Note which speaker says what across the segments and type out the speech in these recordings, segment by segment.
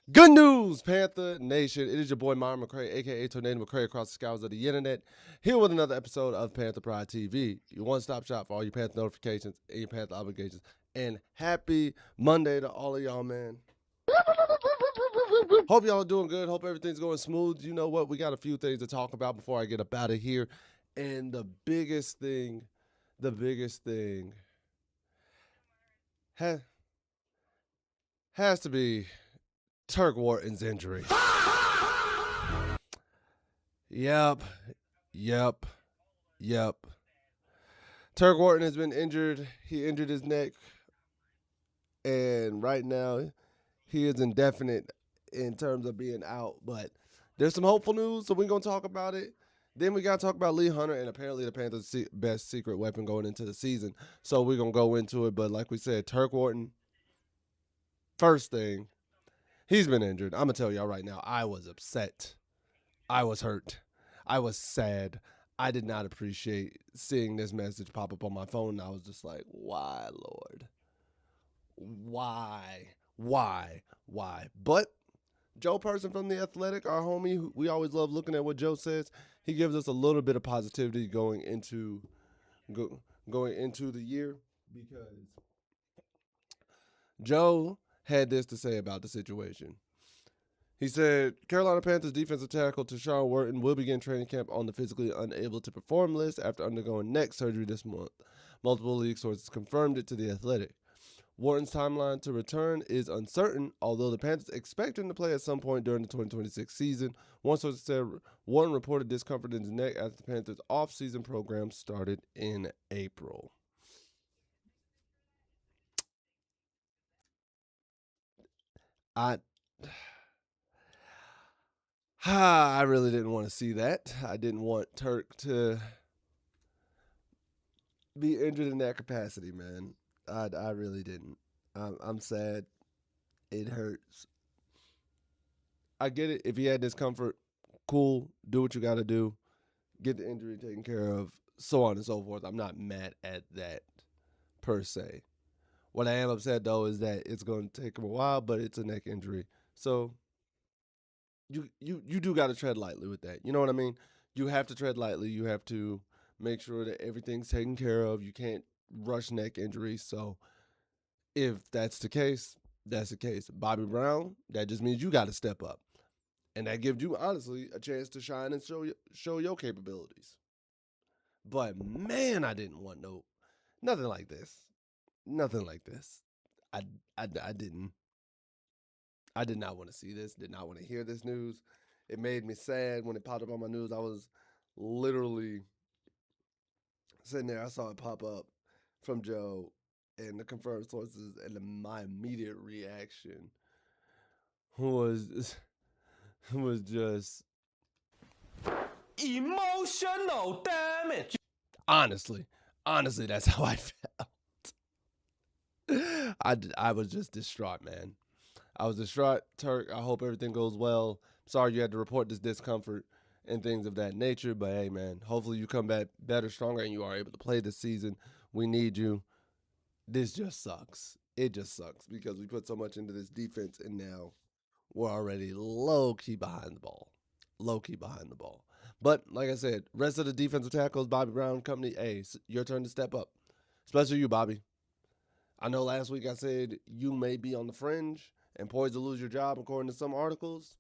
Speaker 1: Good news, Panther Nation. It is your boy Myron McRae, aka Tornado McRae, across the skies of the internet, here with another episode of Panther Pride TV, your one-stop shop for all your Panther notifications and your Panther obligations. And happy Monday to all of y'all, man. Hope y'all are doing good. Hope everything's going smooth. You know what? We got a few things to talk about before I get up out of here. And the biggest thing has to be Turk Wharton's injury. Yep. Turk Wharton has been injured. He injured his neck. And right now, he is indefinite in terms of being out. But there's some hopeful news, so we're going to talk about it. Then we got to talk about Lee Hunter and apparently the Panthers' best secret weapon going into the season. So we're going to go into it. But like we said, Turk Wharton, first thing, he's been injured. I'm going to tell y'all right now, I was upset. I was hurt. I was sad. I did not appreciate seeing this message pop up on my phone. I was just like, why, Lord? Why? But Joe Person from The Athletic, our homie, we always love looking at what Joe says. He gives us a little bit of positivity going into the year, because Joe had this to say about the situation. He said, Carolina Panthers defensive tackle Turk Wharton will begin training camp on the physically unable to perform list after undergoing neck surgery this month. Multiple league sources confirmed it to The Athletic. Wharton's timeline to return is uncertain, although the Panthers expect him to play at some point during the 2026 season. One source said Wharton reported discomfort in his neck after the Panthers' off-season program started in April. I really didn't want to see that. I didn't want Turk to be injured in that capacity, man. I really didn't. I'm sad. It hurts. I get it. If he had discomfort, cool. Do what you got to do. Get the injury taken care of. So on and so forth. I'm not mad at that per se. What I am upset though is that it's going to take him a while, but it's a neck injury. So you do got to tread lightly with that. You know what I mean? You have to tread lightly. You have to make sure that everything's taken care of. You can't rush neck injuries. So if that's the case, that's the case. Bobby Brown, that just means you got to step up. And that gives you, honestly, a chance to shine and show your capabilities. But man, I didn't want nothing like this. Nothing like this. I didn't. I did not want to see this. Did not want to hear this news. It made me sad when it popped up on my news. I was literally sitting there. I saw it pop up from Joe and the confirmed sources, and my immediate reaction was just
Speaker 2: emotional damage.
Speaker 1: honestly, that's how I felt. I was just distraught, man. I was distraught. Turk, I hope everything goes well. Sorry you had to report this discomfort and things of that nature, but hey, man, hopefully you come back better, stronger, and you are able to play this season. We need you. This just sucks. It just sucks because we put so much into this defense, and now we're already low-key behind the ball. But like I said, rest of the defensive tackles, Bobby Brown, company, hey, it's your turn to step up. Especially you, Bobby. I know last week I said you may be on the fringe and poised to lose your job according to some articles.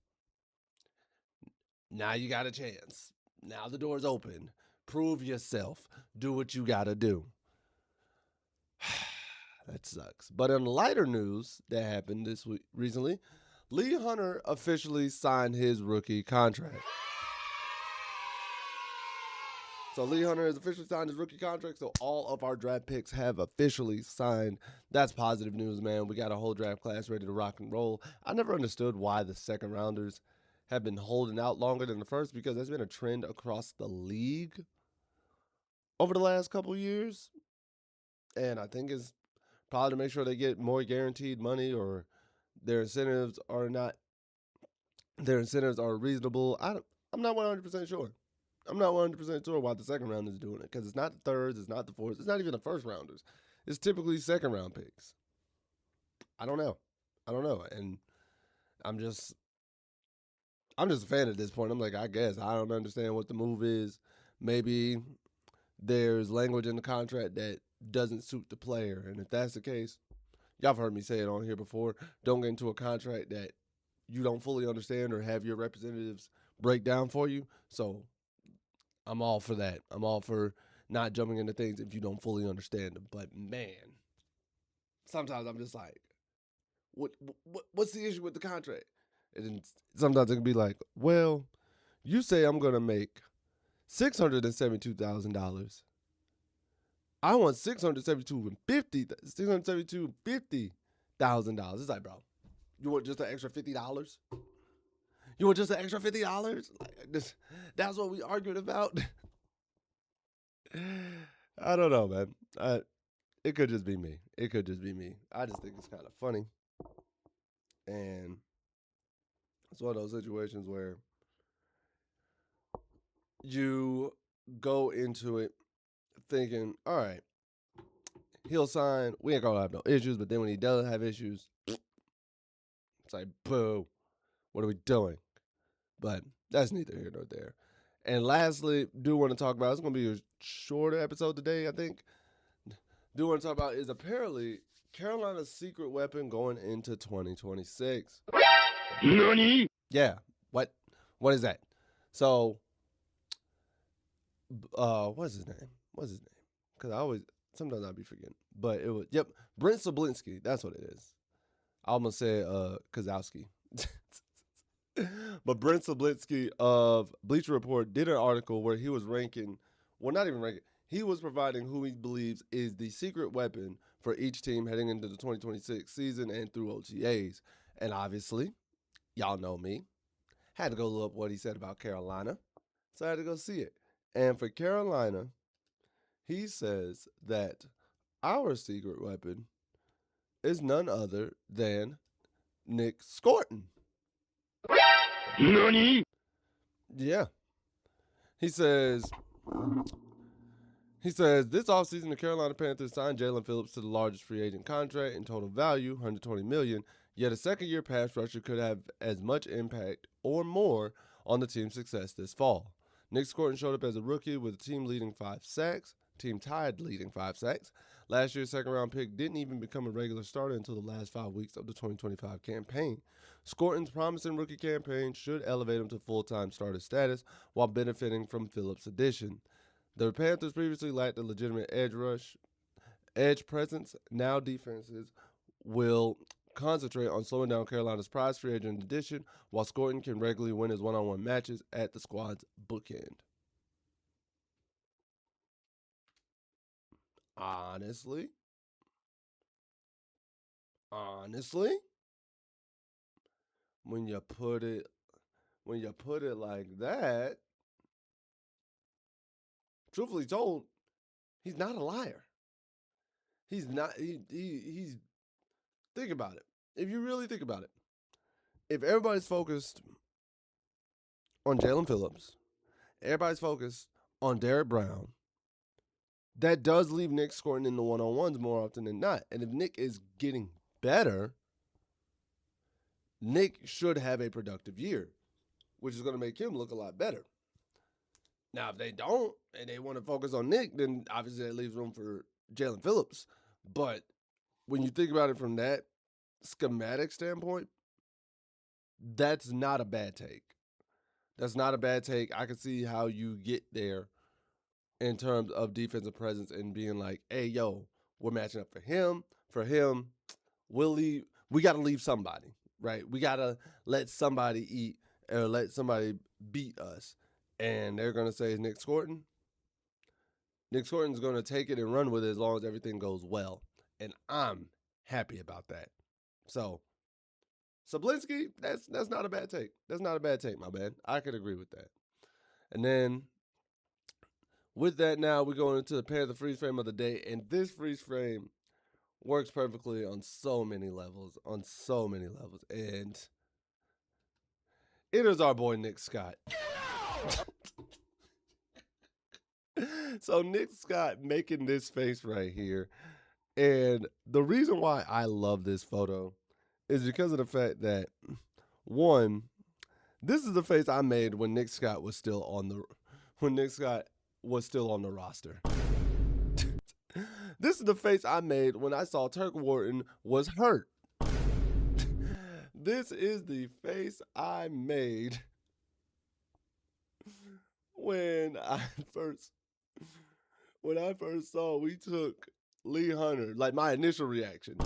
Speaker 1: Now you got a chance. Now the door's open. Prove yourself. Do what you got to do. That sucks. But in lighter news that happened this week recently, Lee Hunter officially signed his rookie contract. So Lee Hunter has officially signed his rookie contract, so all of our draft picks have officially signed. That's positive news, man. We got a whole draft class ready to rock and roll. I never understood why the second rounders have been holding out longer than the first, because there's been a trend across the league over the last couple years. And I think it's probably to make sure they get more guaranteed money, or their incentives are reasonable. I'm not 100% sure. I'm not 100% sure why the second round is doing it, because it's not the thirds, it's not the fourths, it's not even the first rounders. It's typically second round picks. I don't know. And I'm just I'm just a fan at this point. I'm like, I guess I don't understand what the move is. Maybe there's language in the contract that doesn't suit the player, and if that's the case, y'all have heard me say it on here before. Don't get into a contract that you don't fully understand or have your representatives break down for you. So I'm all for that. I'm all for not jumping into things if you don't fully understand them. But man, sometimes I'm just like, what's the issue with the contract? And then sometimes it can be like, well, you say I'm gonna make $672,000. I want $672,050. It's like, bro, you want just an extra $50? You want just an extra $50? Like, that's what we arguing about. I don't know, man. It could just be me. It could just be me. I just think it's kind of funny, and it's one of those situations where you go into it thinking, all right, he'll sign. We ain't gonna have no issues. But then when he does have issues, it's like, boo, what are we doing? But that's neither here nor there. And lastly, do want to talk about, it's going to be a shorter episode today, I think. Do want to talk about is apparently Carolina's secret weapon going into 2026.
Speaker 3: NANI?
Speaker 1: Yeah. What is that? So, what's his name? Because sometimes I'll be forgetting. But it was, Brent Soblinski. That's what it is. I almost said Kozowski. But Brent Soblinski of Bleacher Report did an article where he was ranking, well, not even ranking, he was providing who he believes is the secret weapon for each team heading into the 2026 season and through OTAs. And obviously, y'all know me, had to go look up what he said about Carolina. So I had to go see it. And for Carolina, he says that our secret weapon is none other than Nick Scorton.
Speaker 3: NANI?
Speaker 1: Yeah. He says this offseason the Carolina Panthers signed Jalen Phillips to the largest free agent contract in total value, $120 million, yet a second-year pass rusher could have as much impact or more on the team's success this fall. Nick Scorton showed up as a rookie with a team tied leading 5 sacks. Last year's second-round pick didn't even become a regular starter until the last 5 weeks of the 2025 campaign. Scorton's promising rookie campaign should elevate him to full-time starter status while benefiting from Phillips' addition. The Panthers previously lacked a legitimate edge presence. Now defenses will concentrate on slowing down Carolina's prize free agent addition, while Scorton can regularly win his one-on-one matches at the squad's bookend. Honestly, when you put it like that, truthfully told, he's not a liar. He's not. He's. Think about it. If you really think about it, if everybody's focused on Jalen Phillips, everybody's focused on Derek Brown, that does leave Nick Scorton in the one-on-ones more often than not. And if Nick is getting better, Nick should have a productive year, which is going to make him look a lot better. Now, if they don't and they want to focus on Nick, then obviously that leaves room for Jalen Phillips. But when you think about it from that schematic standpoint, that's not a bad take. That's not a bad take. I can see how you get there in terms of defensive presence and being like, hey, yo, we're matching up for him. For him, we got to leave somebody, right? We got to let somebody eat or let somebody beat us. And they're going to say Nick Scorton. Nick Scorton's going to take it and run with it as long as everything goes well. And I'm happy about that. So, Soblinski, that's not a bad take. That's not a bad take, my man. I could agree with that. And then, with that now, we're going into the Panther freeze frame of the day. And this freeze frame works perfectly on so many levels. And it is our boy Nick Scott. So Nick Scott making this face right here. And the reason why I love this photo is because of the fact that One, this is the face I made when Nick Scott was still on the roster. This is the face I made when I saw Turk Wharton was hurt. This is the face I made when I first saw we took Lee Hunter, like my initial reaction.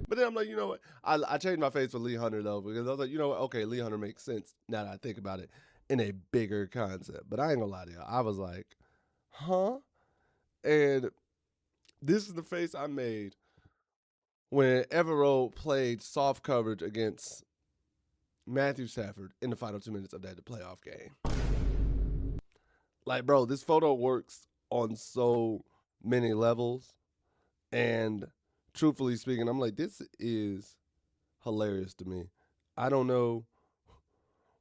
Speaker 1: But then I'm like, you know what? I changed my face for Lee Hunter though, because I was like, you know what? Okay, Lee Hunter makes sense now that I think about it in a bigger concept. But I ain't gonna lie to you. I was like, huh? And this is the face I made when Evero played soft coverage against Matthew Stafford in the final 2 minutes of that playoff game. Like, bro, this photo works on so many levels. And truthfully speaking, I'm like, this is hilarious to me. I don't know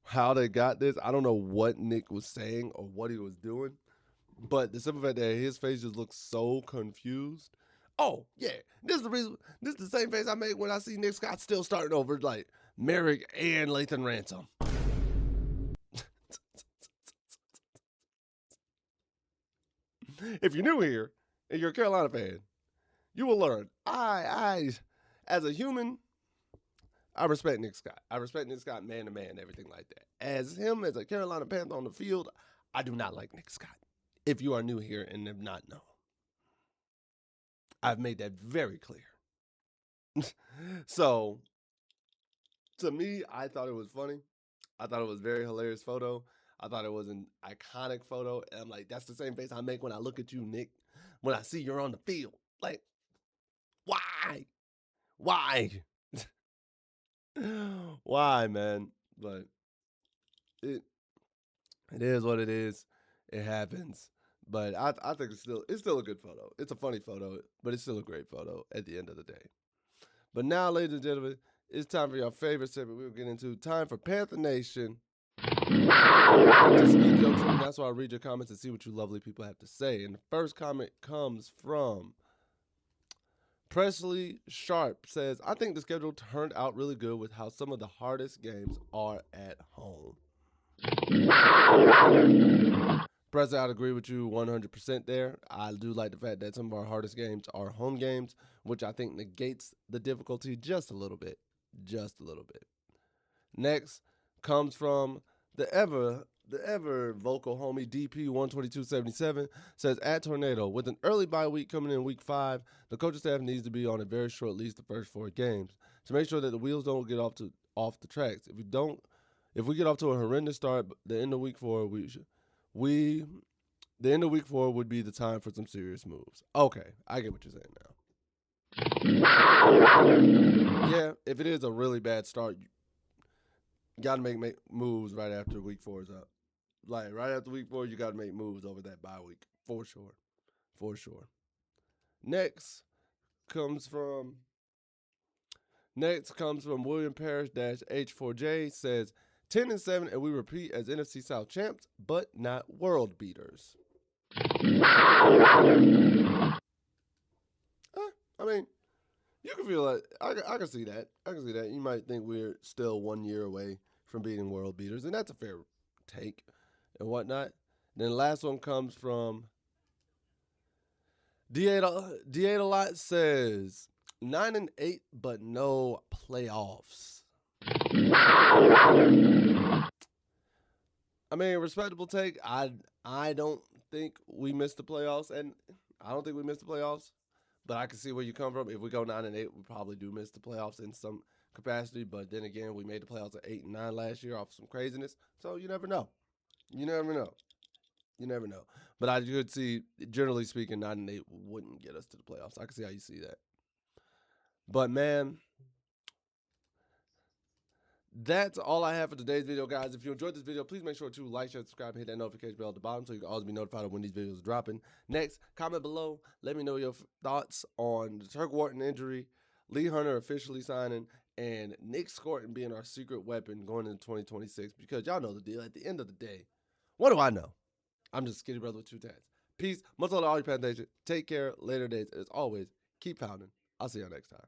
Speaker 1: how they got this. I don't know what Nick was saying or what he was doing. But the simple fact that his face just looks so confused. Oh, yeah. This is the reason. This is the same face I made when I see Nick Scott still starting over like Merrick and Lathan Ransom. If you're new here and you're a Carolina fan, you will learn. I, as a human, I respect Nick Scott. I respect Nick Scott man to man, everything like that. As him, as a Carolina Panther on the field, I do not like Nick Scott. If you are new here and have not known, I've made that very clear. So, to me, I thought it was funny. I thought it was a very hilarious photo. I thought it was an iconic photo. And I'm like, that's the same face I make when I look at you, Nick, when I see you're on the field. Like, why? Why? Why, man? But it is what it is. It happens. But I think it's still a good photo. It's a funny photo, but it's still a great photo at the end of the day. But now, ladies and gentlemen, it's time for your favorite segment we'll get into. Time for Panther Nation to speak your truth. That's why I read your comments and see what you lovely people have to say. And the first comment comes from Presley Sharp. Says, I think the schedule turned out really good with how some of the hardest games are at home. Presley, I'd agree with you 100% there. I do like the fact that some of our hardest games are home games, which I think negates the difficulty just a little bit. Just a little bit. Next comes from the ever vocal homie DP12277. Says, at Tornado, with an early bye week coming in week 5, the coaching staff needs to be on a very short leash the first 4 games to make sure that the wheels don't get off the tracks. If we get off to a horrendous start, the end of week 4, the end of week 4 would be the time for some serious moves. Okay, I get what you're saying now. Yeah, if it is a really bad start, you got to make moves right after week 4 is up. Like, right after week 4, you got to make moves over that bye week. For sure. For sure. Next comes from William Parrish H4J. Says, 10-7, and we repeat as NFC South champs, but not world beaters. I mean, you can feel like I can see that. I can see that. You might think we're still 1 year away from beating world beaters, and that's a fair take and whatnot. Then the last one comes from D8 a lot. Says 9-8, but no playoffs. I mean, respectable take. I don't think we missed the playoffs, and I don't think we missed the playoffs. But I can see where you come from. If we go 9-8, we probably do miss the playoffs in some capacity. But then again, we made the playoffs at 8-9 last year off some craziness. So you never know. You never know. You never know. But I could see, generally speaking, 9-8 wouldn't get us to the playoffs. I can see how you see that. But man, that's all I have for today's video, guys. If you enjoyed this video, please make sure to like, share, subscribe, and hit that notification bell at the bottom so you can always be notified of when these videos are dropping. Next, comment below. Let me know your thoughts on the Turk Wharton injury, Lee Hunter officially signing, and Nick Scorton being our secret weapon going into 2026. Because y'all know the deal. At the end of the day, what do I know? I'm just a skinny brother with 2 tats. Peace. Much love to all you Panther Nation. Take care. Later days. As always, keep pounding. I'll see y'all next time.